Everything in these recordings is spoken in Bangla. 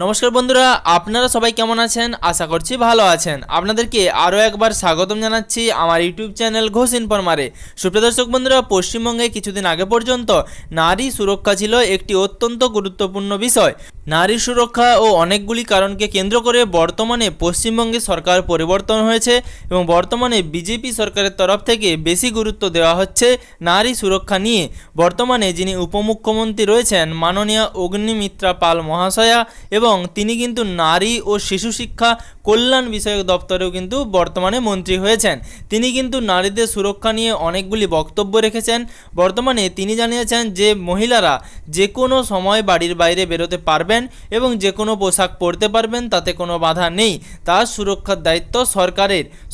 নমস্কার বন্ধুরা, আপনারা সবাই কেমন আছেন? আশা করছি ভালো আছেন। আপনাদেরকে আরও একবার স্বাগতম জানাচ্ছি আমার ইউটিউব চ্যানেল ঘোষ ইনফরমারে। সুপ্রিয় দর্শক বন্ধুরা, পশ্চিমবঙ্গে কিছুদিন আগে পর্যন্ত নারী সুরক্ষা ছিল একটি অত্যন্ত গুরুত্বপূর্ণ বিষয়। নারী সুরক্ষা ও অনেকগুলি কারণকে কেন্দ্র করে বর্তমানে পশ্চিমবঙ্গে সরকার পরিবর্তন হয়েছে এবং বর্তমানে বিজেপি সরকারের তরফ থেকে বেশি গুরুত্ব দেওয়া হচ্ছে নারী সুরক্ষা নিয়ে। বর্তমানে যিনি উপমুখ্যমন্ত্রী রয়েছেন মাননীয় অগ্নিমিত্রা পাল মহাশয়া, এবং তিনি কিন্তু নারী ও শিশু শিক্ষা কল্যাণ বিষয়ক দপ্তরেও কিন্তু বর্তমানে মন্ত্রী হয়েছেন। তিনি কিন্তু নারীদের সুরক্ষা নিয়ে অনেকগুলি বক্তব্য রেখেছেন। বর্তমানে তিনি জানিয়েছেন যে মহিলারা যে কোনো সময় বাড়ির বাইরে বেরোতে পারবেন এবং যে কোনো পোশাক পরতে পারবেন, তাতে কোনো বাধা নেই। তার সুরক্ষার দায়িত্ব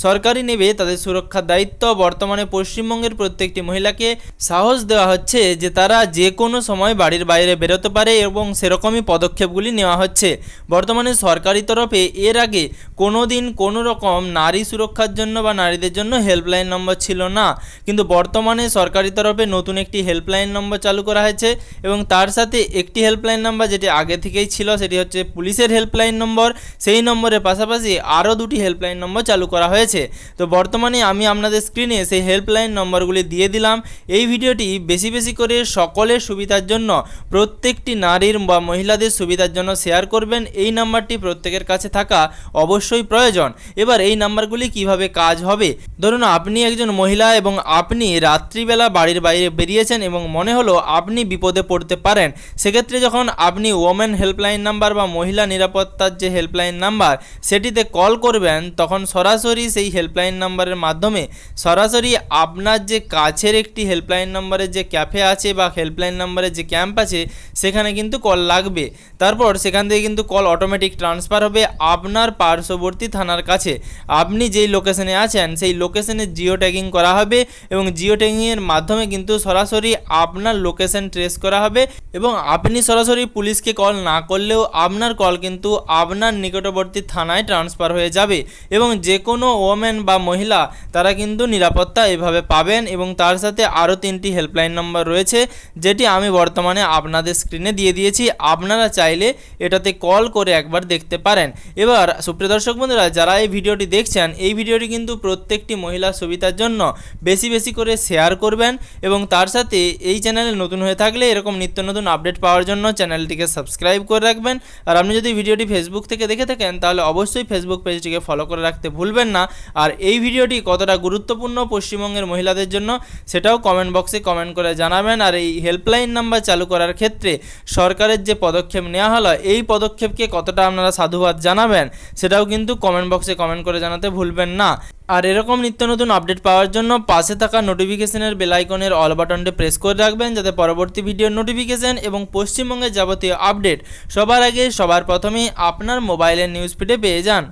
সরকারই নেবে তাদের সুরক্ষার দায়িত্ব। বর্তমানে পশ্চিমবঙ্গের প্রত্যেকটি মহিলাকে সাহস দেওয়া হচ্ছে যে তারা যে কোনো সময় বাড়ির বাইরে বেরোতে পারে এবং সেরকমই পদক্ষেপগুলি নেওয়া হচ্ছে। বর্তমানে সরকারি তরফে এর আগে কোনো দিন কোনো রকম নারী সুরক্ষার জন্য বা নারীদের জন্য হেল্পলাইন নম্বর ছিল না, কিন্তু বর্তমানে সরকারি তরফে নতুন একটি হেল্পলাইন নম্বর চালু করা হয়েছে এবং তার সাথে একটি হেল্পলাইন নম্বর যেটি আগে থেকেই ছিল সেটি হচ্ছে পুলিশের হেল্পলাইন নম্বর। সেই নম্বরের পাশাপাশি আরও দুটি হেল্পলাইন নম্বর চালু করা হয়েছে। তো বর্তমানে আমি আপনাদের স্ক্রিনে সেই হেল্পলাইন নম্বরগুলি দিয়ে দিলাম। এই ভিডিওটি বেশি বেশি করে সকলের সুবিধার জন্য, প্রত্যেকটি নারীর বা মহিলাদের সুবিধার জন্য শেয়ার করবেন। এই নাম্বারটি প্রত্যেকের কাছে থাকা অবশ্যই প্রয়োজন। এবার এই নাম্বারগুলি কিভাবে কাজ হবে, ধরুন আপনি একজন মহিলা এবং আপনি রাত্রিবেলা বাড়ির বাইরে বেরিয়েছেন এবং মনে হলো আপনি বিপদে পড়তে পারেন। সেক্ষেত্রে যখন আপনি ওমেন হেল্পলাইন নাম্বার বা মহিলা নিরাপত্তার যে হেল্পলাইন নাম্বার সেটিতে কল করবেন, তখন সরাসরি সেই হেল্পলাইন নাম্বারের মাধ্যমে সরাসরি আপনার যে কাছের একটি হেল্পলাইন নাম্বারের যে ক্যাফে আছে বা হেল্পলাইন নাম্বারের যে ক্যাম্প আছে সেখানে কিন্তু কল লাগবে। তারপর সেখান থেকে কিন্তু কল অটোমেটিক ট্রান্সফার হবে আপনার পার্শ্ববর্তী থানার কাছে। আপনি যেই লোকেশনে আছেন সেই লোকেশনে জিও ট্যাগিং করা হবে এবং জিও ট্যাগিংয়ের মাধ্যমে কিন্তু সরাসরি আপনার লোকেশন ট্রেস করা হবে এবং আপনি সরাসরি পুলিশকে কল না করলেও আপনার কল কিন্তু আপনার নিকটবর্তী থানায় ট্রান্সফার হয়ে যাবে এবং যে কোনো ওমেন বা মহিলা তারা কিন্তু নিরাপত্তা এভাবে পাবেন। এবং তার সাথে আরও 3টি হেল্পলাইন নম্বর রয়েছে যেটি আমি বর্তমানে আপনাদের স্ক্রিনে দিয়ে দিয়েছি। আপনারা চাইলে এটাতে কল করে একবার দেখতে পারেন। এবার সুপ্রিয় দর্শক বন্ধুরা, যারা এই ভিডিওটি দেখছেন, এই ভিডিওটি কিন্তু প্রত্যেকটি মহিলার সুবিধার জন্য বেশি বেশি করে শেয়ার করবেন এবং তার সাথে এই চ্যানেলে নতুন হয়ে থাকলে এরকম নিত্য নতুন আপডেট পাওয়ার জন্য চ্যানেলটিকে সাবস্ক্রাইব করে রাখবেন। আর আপনি যদি ভিডিওটি ফেসবুক থেকে দেখে থাকেন তাহলে অবশ্যই ফেসবুক পেজটিকে ফলো করে রাখতে ভুলবেন না। আর এই ভিডিওটি কতটা গুরুত্বপূর্ণ পশ্চিমবঙ্গের মহিলাদের জন্য সেটাও কমেন্ট বক্সে কমেন্ট করে জানাবেন। আর এই হেল্পলাইন নাম্বার চালু করার ক্ষেত্রে সরকারের যে পদক্ষেপ নেওয়া হলো, এই পদক্ষেপকে কতটা আপনারা সাধুবাদ জানাবেন সেটাও কিন্তু কমেন্ট বক্সে কমেন্ট করে জানাতে ভুলবেন না। আর এরকম নিত্য নতুন আপডেট পাওয়ার জন্য পাশে থাকা নোটিফিকেশনের বেল আইকনের অল বাটনটি প্রেস করে রাখবেন, যাতে পরবর্তী ভিডিওর নোটিফিকেশন এবং পশ্চিমবঙ্গের যাবতীয় আপডেট সবার আগে সবার প্রথমেই আপনার মোবাইলের নিউজ ফিডে পেয়ে যান।